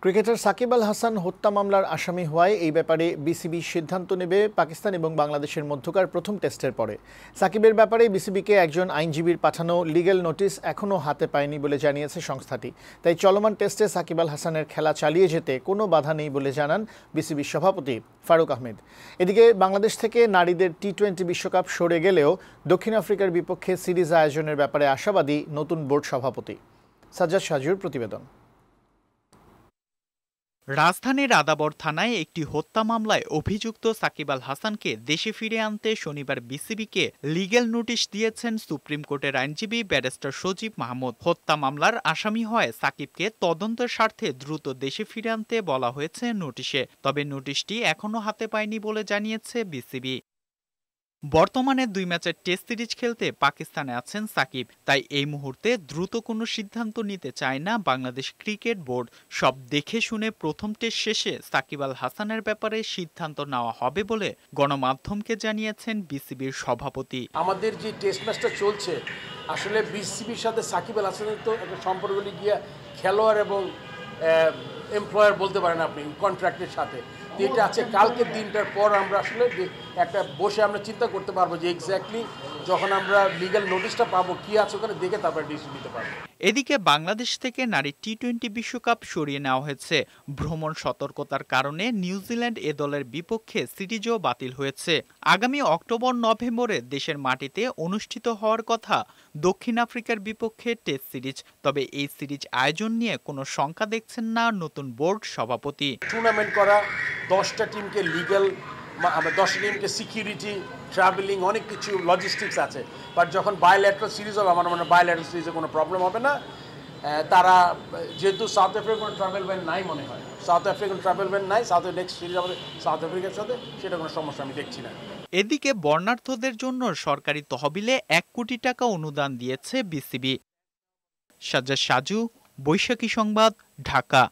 Cricketer Shakib Al Hasan হত্যা মামলার আসামি হওয়ায় এই ব্যাপারে বিসিবি সিদ্ধান্ত নেবে পাকিস্তান এবং বাংলাদেশের মধ্যকার প্রথম টেস্টের পরে। সাকিবের ব্যাপারে বিসিবিকে একজন আইনজীবীর পাঠানো লিগ্যাল নোটিশ এখনও হাতে পায়নি বলে জানিয়েছে সংস্থাটি। তাই চলমান টেস্টে সাকিব আল হাসানের খেলা চালিয়ে যেতে কোনো বাধা নেই বলে জানান বিসিবির সভাপতি ফারুক আহমেদ। এদিকে বাংলাদেশ থেকে নারীদের টি-20 বিশ্বকাপ সরে গেলেও দক্ষিণ আফ্রিকার বিপক্ষে সিরিজ আয়োজনের ব্যাপারে আশাবাদী নতুন বোর্ড সভাপতি। সাজ্জাদ সাজুর প্রতিবেদন। রাজধানীর আদাবর থানায় একটি হত্যা মামলায় অভিযুক্ত সাকিব আল হাসানকে দেশে ফিরে আনতে শনিবার বিসিবিকে লিগ্যাল নোটিশ দিয়েছেন সুপ্রিম কোর্টের আইনজীবী ব্যারিস্টার সজীব মাহমুদ। হত্যা মামলার আসামি হয় সাকিবকে তদন্তের স্বার্থে দ্রুত দেশে ফিরে আনতে বলা হয়েছে নোটিশে। তবে নোটিশটি এখনও হাতে পায়নি বলে জানিয়েছে বিসিবি। বর্তমানে 2 ম্যাচের টেস্ট সিরিজ খেলতে পাকিস্তানে আছেন সাকিব। তাই এই মুহূর্তে দ্রুত কোনো সিদ্ধান্ত নিতে চায় না বাংলাদেশ ক্রিকেট বোর্ড। সব দেখে শুনে প্রথম টেস্ট শেষে সাকিব আল হাসানের ব্যাপারে সিদ্ধান্ত নেওয়া হবে বলে গণমাধ্যমকে জানিয়েছেন বিসিবির সভাপতি। আমাদের যে টেস্ট ম্যাচটা চলছে, আসলে বিসিবির সাথে সাকিব আল হাসানের তো একটা সম্পর্ক গিয়া খেলোয়াড় এবং এমপ্লয়ার বলতে পারেন আপনি, কন্ট্রাক্টের সাথে। এটা আছে কালকের দিনটার পর আমরা আসলে একটা বসে আমরা চিন্তা করতে পারবো যে এক্স্যাক্টলি যখন আমরা লিগ্যাল নোটিশটা পাবো কি আছে ওখানে দেখে তারপরে ডিসিশন নিতে পারবো। এদিকে বাংলাদেশ থেকে নারী টি-20 বিশ্বকাপ সরিয়ে নেওয়া হয়েছে। ভ্রমণ সতর্কতার কারণে নিউজিল্যান্ড এ দলের বিপক্ষে সিরিজও বাতিল হয়েছে। আগামী অক্টোবর-নভেম্বরে দেশের মাটিতে অনুষ্ঠিত হওয়ার কথা দক্ষিণ আফ্রিকার বিপক্ষে টেস্ট সিরিজ। তবে এই সিরিজ আয়োজন নিয়ে কোনো শঙ্কা দেখছেন না নতুন বোর্ড সভাপতি। টুর্নামেন্ট করা 10টা টিমকে লিগ্যাল, 10টা টিমকে সিকিউরিটি, ট্রাভেলিং, অনেক কিছু লজিস্টিক্স আছে। বাট যখন বায়োল্যাটারাল সিরিজ হবে, আমার মনে হয় বায়োল্যাটারাল সিরিজে কোনো প্রবলেম হবে না। তারা যেহেতু সাউথ আফ্রিকার কোনো ট্রাভেল ব্যান নাই, মনে হয় সাউথ আফ্রিকান ট্রাভেল ব্যান নাই, নেক্সট সিরিজ আমাদের সাউথ আফ্রিকার সাথে, সেটা কোনো সমস্যা আমি দেখছি না। এদিকে বর্ণার্থদের জন্য সরকারি তহবিলে 1 কোটি টাকা অনুদান দিয়েছে বিসিবি। সাজ্জাদ সাজু, বৈশাখী সংবাদ, ঢাকা।